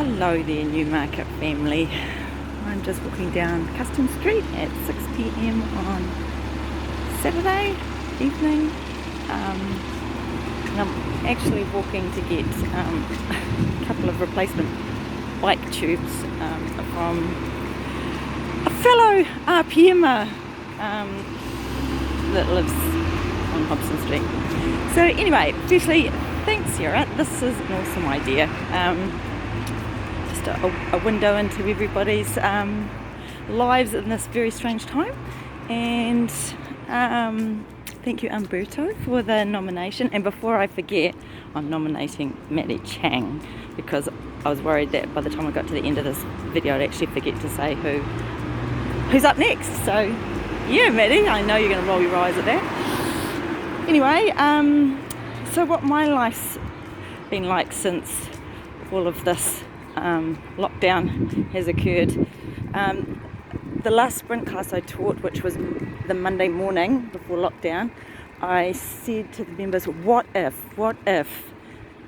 Hello there, Newmarket family. I'm just walking down Custom Street at 6 p.m. on Saturday evening. And I'm actually walking to get a couple of replacement bike tubes from a fellow RPMer that lives on Hobson Street. So anyway, firstly, thanks Sarah, this is an awesome idea. Just a window into everybody's lives in this very strange time. And thank you Umberto for the nomination. And before I forget, I'm nominating Maddie Chang because I was worried that by the time I got to the end of this video I'd actually forget to say who's up next. So yeah, Maddie, I know you're going to roll your eyes at that. Anyway, so what my life's been like since all of this lockdown has occurred. The last sprint class I taught, which was the Monday morning before lockdown, I said to the members, what if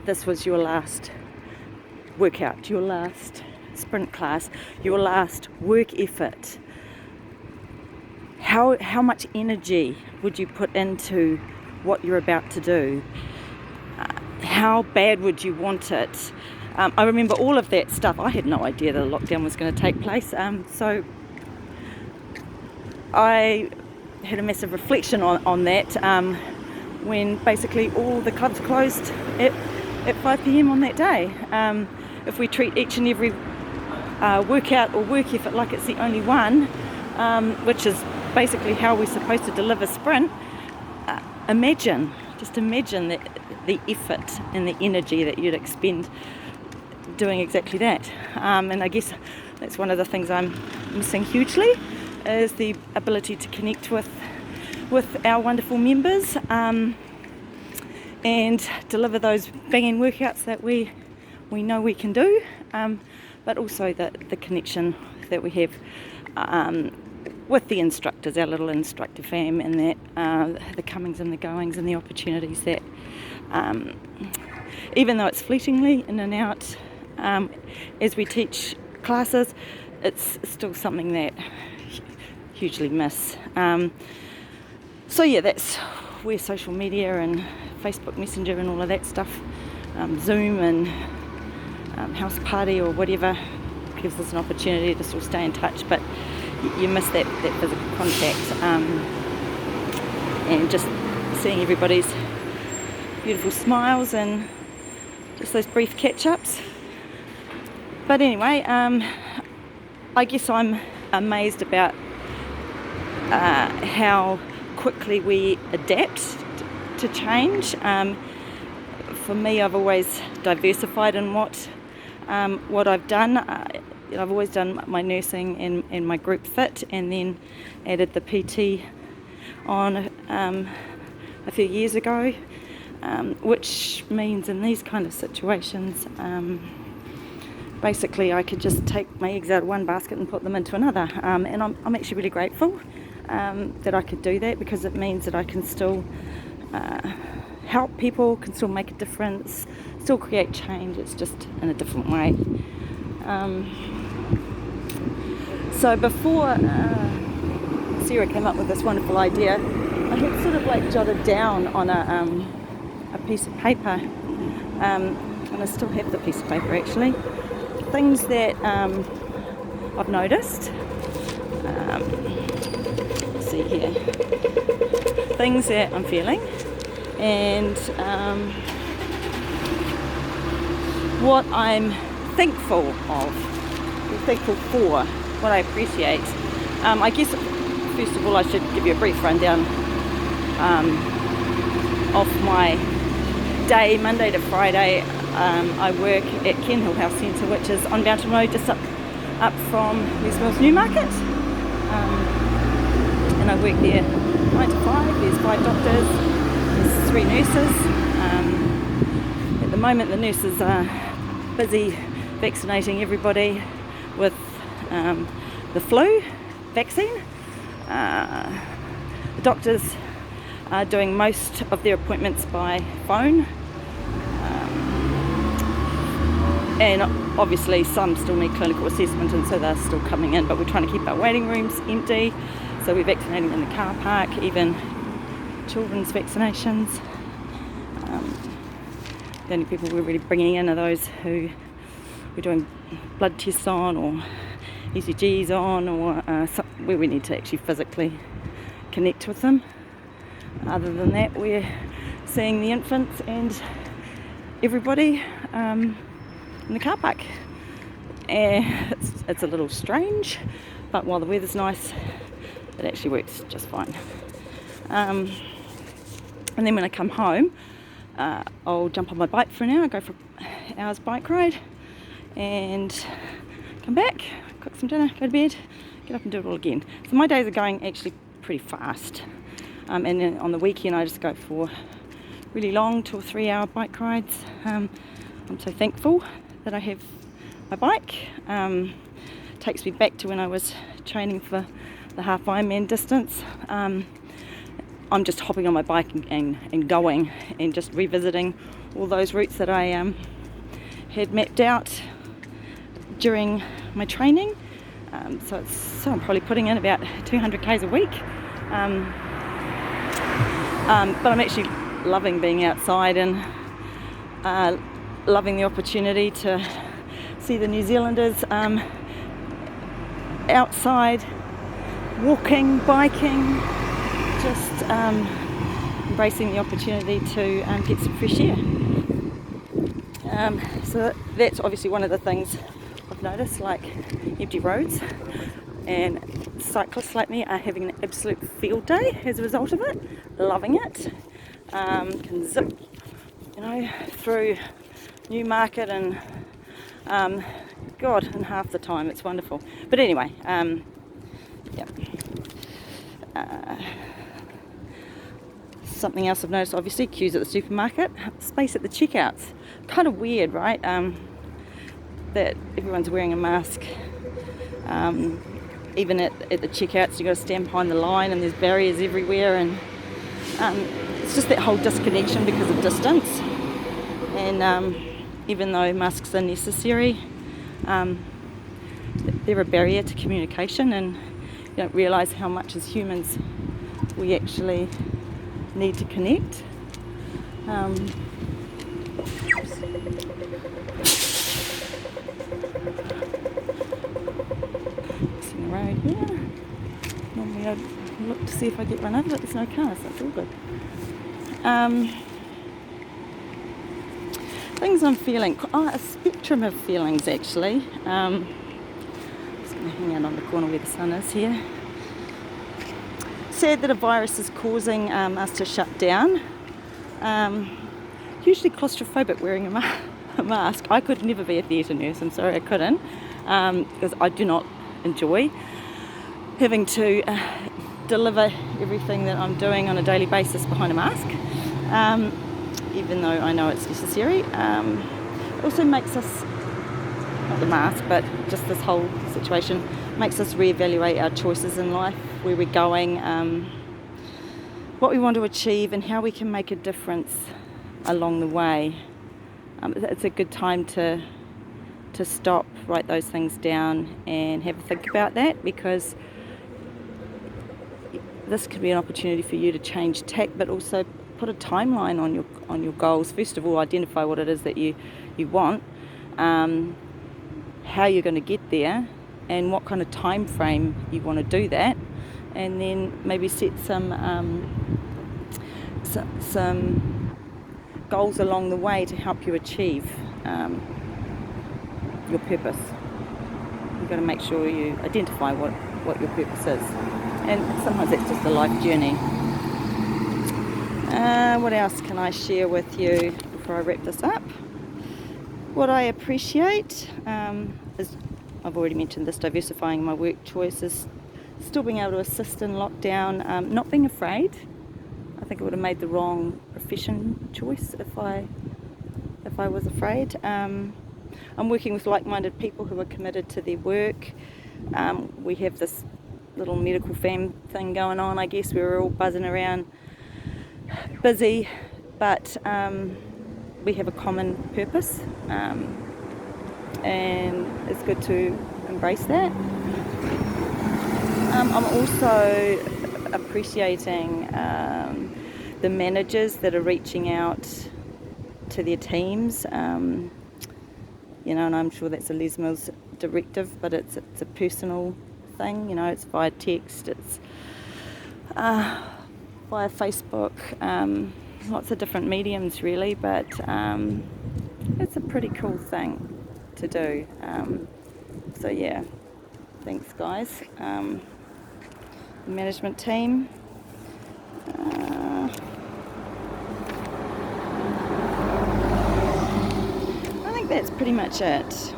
this was your last workout, your last sprint class, your last work effort? How much energy would you put into what you're about to do? How bad would you want it? I remember all of that stuff. I had no idea the lockdown was going to take place. So I had a massive reflection on that when basically all the clubs closed at 5 p.m. on that day. If we treat each and every workout or work effort like it's the only one, which is basically how we're supposed to deliver sprint, just imagine the effort and the energy that you'd expend doing exactly that. And I guess that's one of the things I'm missing hugely, is the ability to connect with our wonderful members and deliver those banging workouts that we know we can do, but also the connection that we have with the instructors, our little instructor fam, and that the comings and the goings and the opportunities that even though it's fleetingly in and out as we teach classes, it's still something that hugely miss. So yeah, that's where social media and Facebook Messenger and all of that stuff, Zoom and House Party or whatever, gives us an opportunity to sort of stay in touch, but you miss that physical contact, and just seeing everybody's beautiful smiles and just those brief catch-ups. But anyway, I guess I'm amazed about how quickly we adapt to change. For me, I've always diversified in what I've done. I've always done my nursing and my group fit, and then added the PT on a few years ago, which means in these kind of situations, basically I could just take my eggs out of one basket and put them into another, and I'm actually really grateful that I could do that, because it means that I can still help people, can still make a difference, still create change. It's just in a different way. So before Sarah came up with this wonderful idea, I had sort of like jotted down on a piece of paper, and I still have the piece of paper actually, things that I've noticed. Let's see here, things that I'm feeling, and what I'm thankful for, what I appreciate. I guess first of all I should give you a brief rundown of my day. Monday to Friday I work at Kenhill Health Centre, which is on Mountain Road, just up from West Mills Newmarket, and I work there 9 to 5. There's 5 doctors, there's 3 nurses. At the moment the nurses are busy vaccinating everybody with the flu vaccine. The doctors are doing most of their appointments by phone. and obviously some still need clinical assessment, and so they're still coming in, but we're trying to keep our waiting rooms empty, so we're vaccinating in the car park, even children's vaccinations. The only people we're really bringing in are those who we're doing blood tests on or ECGs on, or where we need to actually physically connect with them. Other than that, we're seeing the infants and everybody in the car park. It's a little strange, but while the weather's nice, it actually works just fine. And then when I come home, I'll jump on my bike for an hour, go for an hour's bike ride, and come back, cook some dinner, go to bed, get up and do it all again. So my days are going actually pretty fast. And then on the weekend I just go for really long 2 or 3 hour bike rides. I'm so thankful that I have my bike. Takes me back to when I was training for the half Ironman distance. I'm just hopping on my bike and going and just revisiting all those routes that I had mapped out during my training. So I'm probably putting in about 200 k's a week. But I'm actually loving being outside and loving the opportunity to see the New Zealanders outside, walking, biking, just embracing the opportunity to get some fresh air. So that's obviously one of the things I've noticed, like empty roads, and cyclists like me are having an absolute field day as a result of it, loving it. Can zip, through Newmarket and God, in half the time. It's wonderful. But anyway, something else I've noticed, obviously, queues at the supermarket, space at the checkouts. Kind of weird, right? That everyone's wearing a mask. Even at the checkouts, you've got to stand behind the line and there's barriers everywhere, and it's just that whole disconnection because of distance. And even though masks are necessary, they're a barrier to communication, and you don't realise how much as humans we actually need to connect. Crossing the road here. Normally I'd look to see if I get run over, but there's no cars, so it's all good. Things I'm feeling, a spectrum of feelings actually. Just going to hang out on the corner where the sun is here. Sad that a virus is causing us to shut down. Hugely claustrophobic wearing a mask. I could never be a theatre nurse, I'm sorry I couldn't, because I do not enjoy having to deliver everything that I'm doing on a daily basis behind a mask, even though I know it's necessary. It also makes us, not the mask, but just this whole situation, makes us reevaluate our choices in life, where we're going, what we want to achieve, and how we can make a difference along the way. It's a good time to stop, write those things down and have a think about that, because this could be an opportunity for you to change tack, but also put a timeline on your goals. First of all, identify what it is that you want, how you're going to get there, and what kind of time frame you want to do that, and then maybe set some goals along the way to help you achieve your purpose. You've got to make sure you identify what your purpose is, and sometimes it's just a life journey. What else can I share with you before I wrap this up? What I appreciate is, I've already mentioned this, diversifying my work choices, still being able to assist in lockdown, not being afraid. I think I would have made the wrong profession choice if I was afraid. I'm working with like-minded people who are committed to their work. We have this little medical fam thing going on, I guess, where we're all buzzing around, busy, but we have a common purpose. and it's good to embrace that. I'm also appreciating the managers that are reaching out to their teams, and I'm sure that's a Les Mills directive, but it's a personal thing. It's via text, it's via Facebook, lots of different mediums really, but it's a pretty cool thing to do. So yeah, thanks guys. The management team. I think that's pretty much it.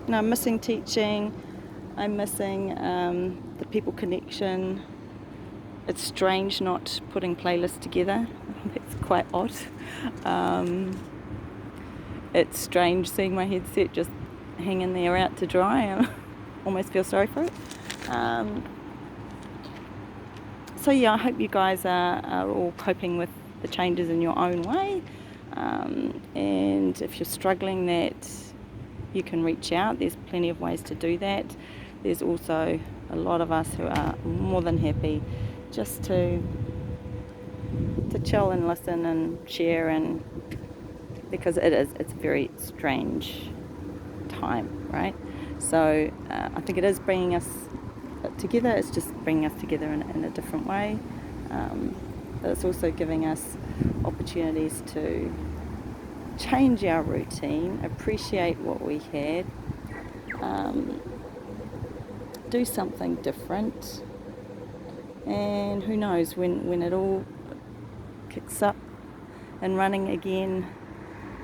I'm missing teaching. I'm missing the people connection. It's strange not putting playlists together. It's quite odd. It's strange seeing my headset just hanging there out to dry. I almost feel sorry for it. So yeah, I hope you guys are all coping with the changes in your own way. And if you're struggling, that you can reach out. There's plenty of ways to do that. There's also a lot of us who are more than happy just to chill and listen and share, and because it's a very strange time, right? So I think it is bringing us together. It's just bringing us together in a different way, but it's also giving us opportunities to change our routine, appreciate what we had, do something different, and who knows, when it all kicks up and running again,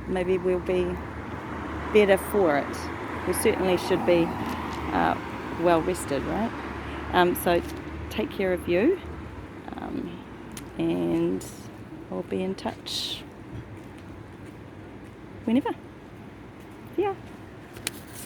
maybe we'll be better for it. We certainly should be well rested, right? So take care of you, and I'll be in touch whenever. Yeah.